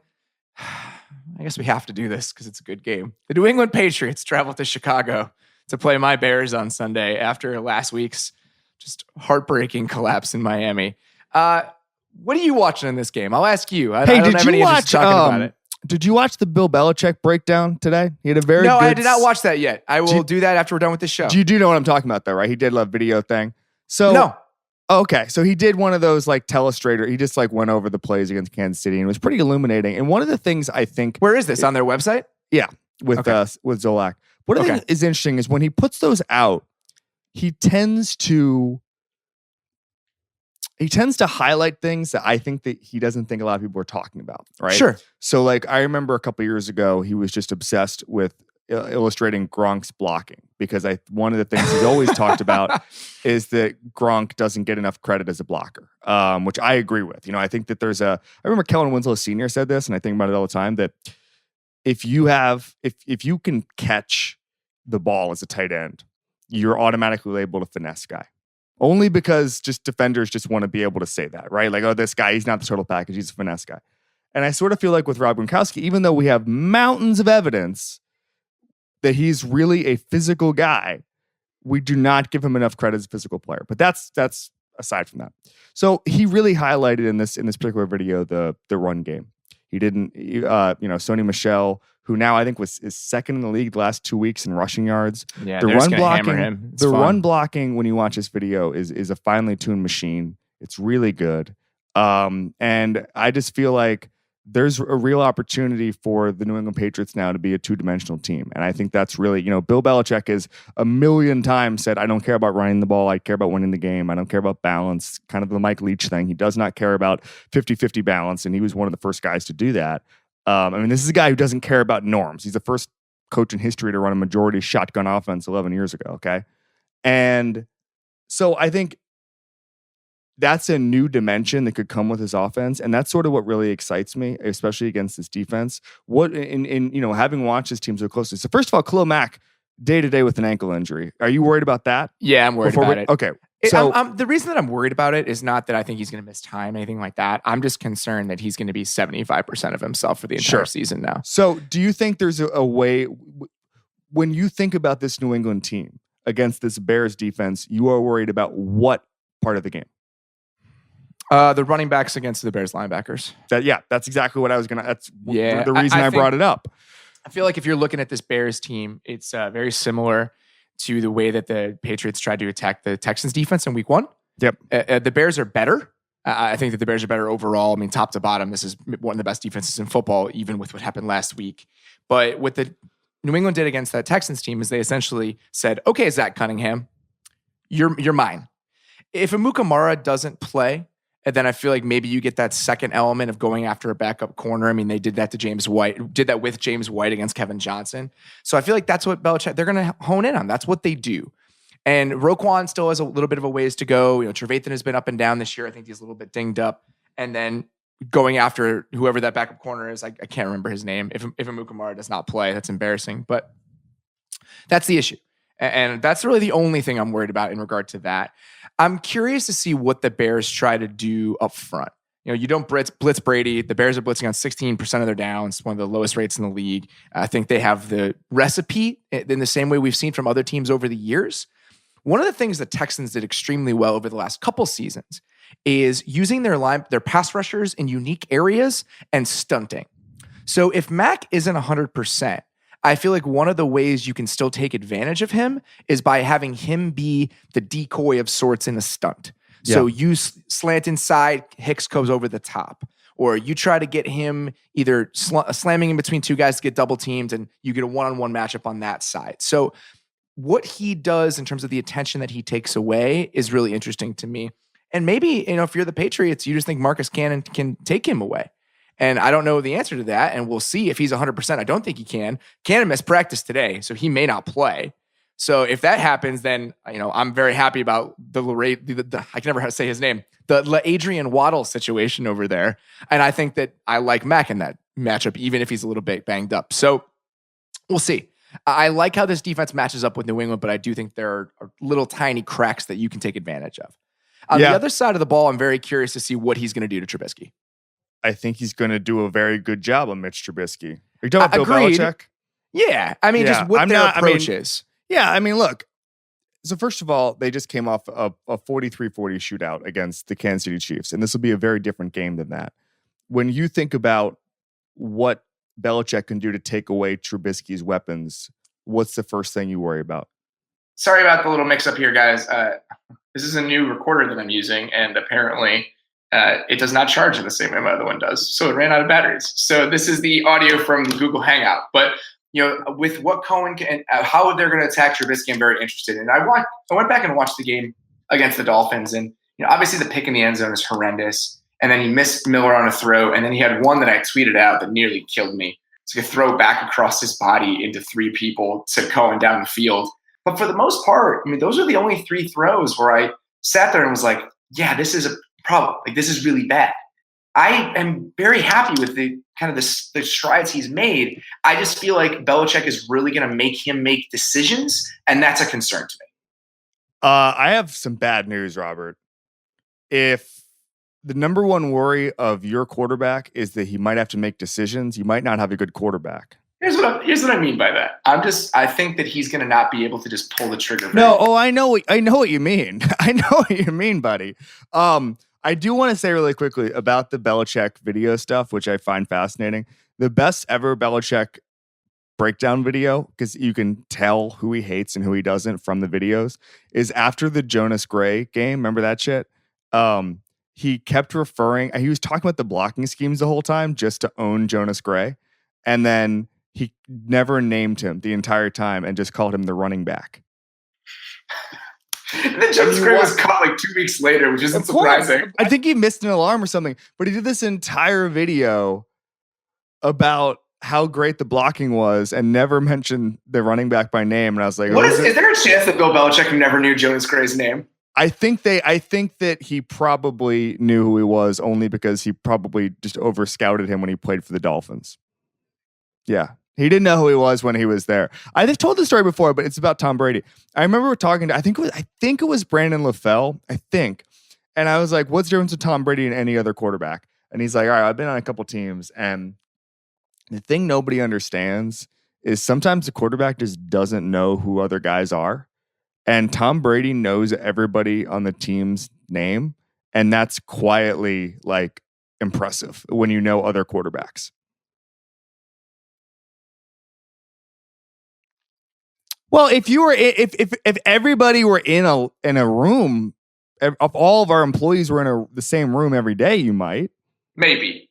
I guess we have to do this because it's a good game. The New England Patriots travel to Chicago to play my Bears on Sunday after last week's just heartbreaking collapse in Miami. What are you watching in this game? I'll ask you. I don't have any interest in talking about it. Did you watch the Bill Belichick breakdown today? He had a very No, I did not watch that yet. I will do that after we're done with the show. You do know what I'm talking about, though, right? He did a video thing. So no. Okay, so he did one of those like telestrator. He just like went over the plays against Kansas City and it was pretty illuminating. And one of the things I think, where is this on their website? Yeah, with Zolak. What I think is interesting is when he puts those out, he tends to he tends to highlight things that I think that he doesn't think a lot of people are talking about, right? Sure. So like I remember a couple years ago, he was just obsessed with illustrating Gronk's blocking because one of the things he's always talked about is that Gronk doesn't get enough credit as a blocker, which I agree with. You know, I think that I remember Kellen Winslow Sr. said this, and I think about it all the time, that if you can catch the ball as a tight end, you're automatically labeled a finesse guy. Only because just defenders just want to be able to say that, right? Like, oh, this guy, he's not the total package, he's a finesse guy. And I sort of feel like with Rob Gronkowski, even though we have mountains of evidence that he's really a physical guy, we do not give him enough credit as a physical player. But that's aside from that. So he really highlighted in this particular video the run game. He didn't, Sony Michel, who now I think is second in the league the last 2 weeks in rushing yards. Yeah, the run blocking, run blocking when you watch this video is a finely tuned machine. It's really good. And I just feel like there's a real opportunity for the New England Patriots now to be a two-dimensional team. And I think that's really, Bill Belichick has a million times said, I don't care about running the ball. I care about winning the game. I don't care about balance, kind of the Mike Leach thing. He does not care about 50-50 balance. And he was one of the first guys to do that. This is a guy who doesn't care about norms. He's the first coach in history to run a majority shotgun offense 11 years ago. Okay. And so I think that's a new dimension that could come with his offense. And that's sort of what really excites me, especially against this defense. What in having watched this team so closely. So first of all, Khalil Mack, day-to-day with an ankle injury. Are you worried about that? Yeah, I'm worried about it. Okay. So the reason that I'm worried about it is not that I think he's going to miss time, anything like that. I'm just concerned that he's going to be 75% of himself for the entire season now. So do you think there's a way, when you think about this New England team against this Bears defense, you are worried about what part of the game? The running backs against the Bears linebackers. That's exactly what I was going to, that's the reason I brought it up. I feel like if you're looking at this Bears team, it's very similar to the way that the Patriots tried to attack the Texans defense in week 1. Yep. The Bears are better. I think that the Bears are better overall. I mean, top to bottom, this is one of the best defenses in football, even with what happened last week. But what the New England did against that Texans team is they essentially said, okay, Zach Cunningham, you're mine. If Amukamara doesn't play, and then I feel like maybe you get that second element of going after a backup corner. I mean, they did that to James White, did that with James White against Kevin Johnson. So I feel like that's what Belichick, they're going to hone in on. That's what they do. And Roquan still has a little bit of a ways to go. Trevathan has been up and down this year. I think he's a little bit dinged up. And then going after whoever that backup corner is, I can't remember his name. If Amukamara does not play, that's embarrassing. But that's the issue. And that's really the only thing I'm worried about in regard to that. I'm curious to see what the Bears try to do up front. You don't blitz Brady. The Bears are blitzing on 16% of their downs, one of the lowest rates in the league. I think they have the recipe in the same way we've seen from other teams over the years. One of the things the Texans did extremely well over the last couple seasons is using their pass rushers in unique areas and stunting. So if Mac isn't 100%, I feel like one of the ways you can still take advantage of him is by having him be the decoy of sorts in a stunt. Yeah. So you slant inside, Hicks goes over the top. Or you try to get him either slamming in between two guys to get double teamed and you get a one-on-one matchup on that side. So what he does in terms of the attention that he takes away is really interesting to me. And maybe, if you're the Patriots, you just think Marcus Cannon can take him away. And I don't know the answer to that, and we'll see if he's 100%. I don't think he can. Cannon missed practice today, so he may not play. So if that happens, then I'm very happy about the I can never say his name, the Adrian Waddle situation over there. And I think that I like Mac in that matchup, even if he's a little bit banged up. So we'll see. I like how this defense matches up with New England, but I do think there are little tiny cracks that you can take advantage of. On the other side of the ball, I'm very curious to see what he's going to do to Trubisky. I think he's going to do a very good job on Mitch Trubisky. Are you talking about Bill Belichick? Yeah. Just what their approach is. Yeah. Look. So first of all, they just came off a 43-40 shootout against the Kansas City Chiefs. And this will be a very different game than that. When you think about what Belichick can do to take away Trubisky's weapons, what's the first thing you worry about? Sorry about the little mix-up here, guys. This is a new recorder that I'm using, and apparently it does not charge in the same way my other one does. So it ran out of batteries. So this is the audio from Google Hangout. But with what Cohen can, how they're going to attack Trubisky, I'm very interested in. I went back and watched the game against the Dolphins, and obviously the pick in the end zone is horrendous. And then he missed Miller on a throw. And then he had one that I tweeted out that nearly killed me. It's like a throw back across his body into 3 people to Cohen down the field. But for the most part, those are the only 3 throws where I sat there and was like, yeah, this is a problem. Like, this is really bad. I am very happy with the strides he's made. I just feel like Belichick is really going to make him make decisions, and that's a concern to me. I have some bad news, Robert. If the number one worry of your quarterback is that he might have to make decisions, you might not have a good quarterback. Here's what I mean by that. I think that he's going to not be able to just pull the trigger. I know what you mean. I know what you mean, buddy. I do want to say really quickly about the Belichick video stuff, which I find fascinating. The best ever Belichick breakdown video, because you can tell who he hates and who he doesn't from the videos, is after the Jonas Gray game. Remember that shit? He kept referring, he was talking about the blocking schemes the whole time just to own Jonas Gray. And then he never named him the entire time and just called him the running back. And then Jonas Gray was caught like 2 weeks later, which isn't surprising. I think he missed an alarm or something, but he did this entire video about how great the blocking was and never mentioned the running back by name. And I was like, is there a chance that Bill Belichick never knew Jonas Gray's name? I think that he probably knew who he was only because he probably just over scouted him when he played for the Dolphins. Yeah. He didn't know who he was when he was there. I've told this story before, but it's about Tom Brady. I remember talking to, I think it was Brandon LaFell, I think. And I was like, what's the difference with Tom Brady and any other quarterback? And he's like, all right, I've been on a couple teams. And the thing nobody understands is sometimes the quarterback just doesn't know who other guys are. And Tom Brady knows everybody on the team's name. And that's quietly like impressive when you know other quarterbacks. Well, if everybody were in a room, if all of our employees were in the same room every day, you might. Maybe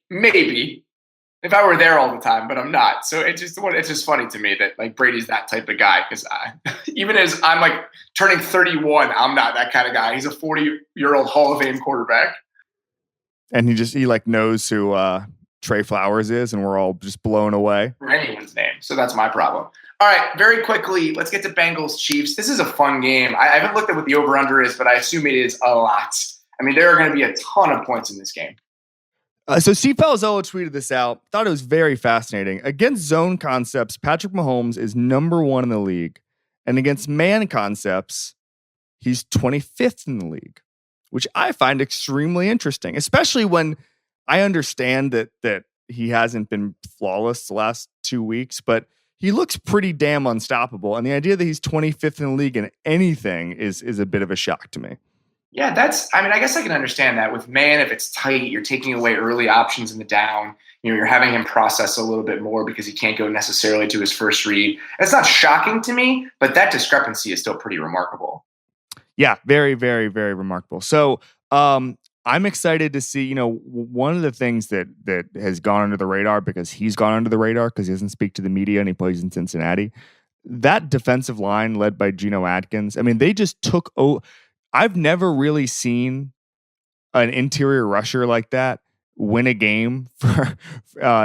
if I were there all the time, but I'm not. So it's just funny to me that like Brady's that type of guy, because even as I'm like turning 31, I'm not that kind of guy. He's a 40-year-old Hall of Fame quarterback, and he like knows who Trey Flowers is, and we're all just blown away for anyone's name. So that's my problem. All right, very quickly, let's get to Bengals Chiefs. This is a fun game. I haven't looked at what the over-under is, but I assume it is a lot. I mean, there are going to be a ton of points in this game. So Steve Palazzolo tweeted this out. Thought it was very fascinating. Against zone concepts, Patrick Mahomes is number 1 in the league. And against man concepts, he's 25th in the league, which I find extremely interesting, especially when I understand that he hasn't been flawless the last 2 weeks, but he looks pretty damn unstoppable. And the idea that he's 25th in the league in anything is a bit of a shock to me. Yeah, I guess I can understand that. With man, if it's tight, you're taking away early options in the down. You're having him process a little bit more because he can't go necessarily to his first read. It's not shocking to me, but that discrepancy is still pretty remarkable. Yeah, very, very, very remarkable. So I'm excited to see, one of the things that has gone under the radar, because he's gone under the radar because he doesn't speak to the media and he plays in Cincinnati. That defensive line led by Geno Atkins. I mean, they just took I've never really seen an interior rusher like that win a game for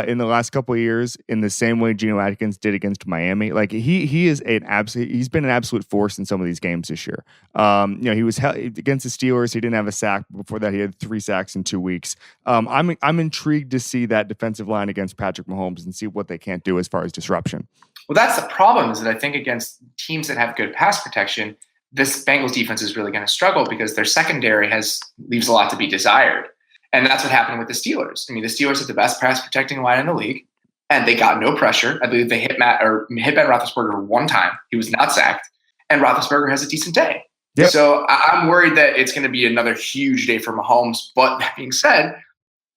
in the last couple of years in the same way Geno Atkins did against Miami. Like he is he's been an absolute force in some of these games this year. He was against the Steelers. He didn't have a sack. Before that, he had 3 sacks in 2 weeks. I'm intrigued to see that defensive line against Patrick Mahomes and see what they can't do as far as disruption. Well, that's the problem, is that I think against teams that have good pass protection, this Bengals defense is really going to struggle because their secondary leaves a lot to be desired. And that's what happened with the Steelers. I mean, the Steelers had the best pass protecting line in the league, and they got no pressure. I believe they hit Ben Roethlisberger 1 time. He was not sacked, and Roethlisberger has a decent day. Yep. So I'm worried that it's going to be another huge day for Mahomes. But that being said,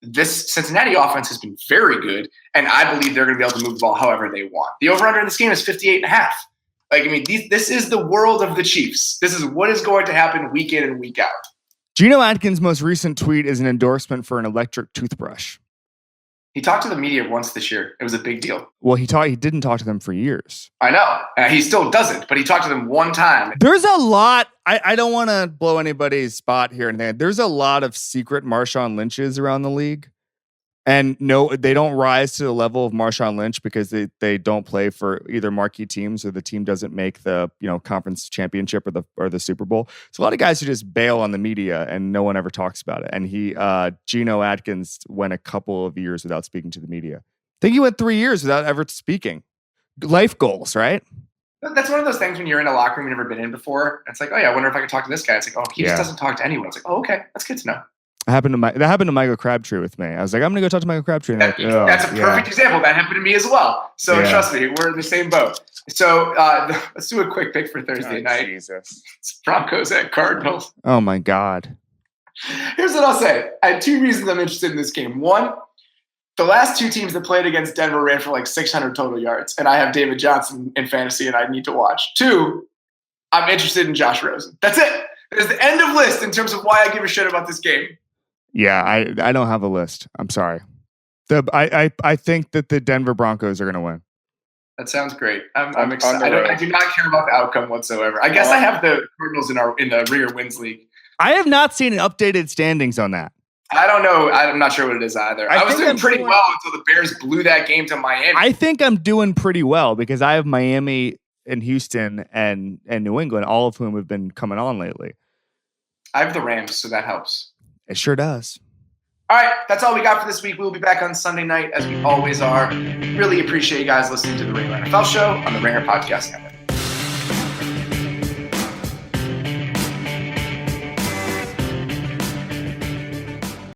this Cincinnati offense has been very good, and I believe they're going to be able to move the ball however they want. The over-under in this game is 58.5. This is the world of the Chiefs. This is what is going to happen week in and week out. Geno Atkins' most recent tweet is an endorsement for an electric toothbrush. He talked to the media once this year. It was a big deal. Well, he didn't talk to them for years. I know. He still doesn't, but he talked to them one time. There's a lot. I don't want to blow anybody's spot here and there. There's a lot of secret Marshawn Lynches around the league. And no, they don't rise to the level of Marshawn Lynch because they don't play for either marquee teams or the team doesn't make the conference championship or the Super Bowl. So a lot of guys who just bail on the media and no one ever talks about it. And Geno Atkins went a couple of years without speaking to the media. I think he went 3 years without ever speaking. Life goals, right? That's one of those things when you're in a locker room you've never been in before. It's like, oh yeah, I wonder if I could talk to this guy. It's like, oh, he just doesn't talk to anyone. It's like, oh, okay, that's good to know. That happened to Michael Crabtree with me. I was like, I'm going to go talk to Michael Crabtree. That's a perfect example. That happened to me as well. So trust me, we're in the same boat. So let's do a quick pick for Thursday night. Jesus. It's Broncos at Cardinals. Oh, my God. Here's what I'll say. I had 2 reasons I'm interested in this game. One, the last 2 teams that played against Denver ran for like 600 total yards, and I have David Johnson in fantasy, and I need to watch. 2, I'm interested in Josh Rosen. That's it. There's the end of list in terms of why I give a shit about this game. Yeah, I don't have a list. I'm sorry. I think that the Denver Broncos are going to win. That sounds great. I'm excited. I do not care about the outcome whatsoever. I guess I have the Cardinals in the Ringer Wins League. I have not seen updated standings on that. I don't know. I'm not sure what it is either. I was doing pretty well until the Bears blew that game to Miami. I think I'm doing pretty well because I have Miami and Houston and New England, all of whom have been coming on lately. I have the Rams, so that helps. It sure does. All right, that's all we got for this week. We'll be back on Sunday night, as we always are. Really appreciate you guys listening to the Ringer NFL Show on the Ringer Podcast Network.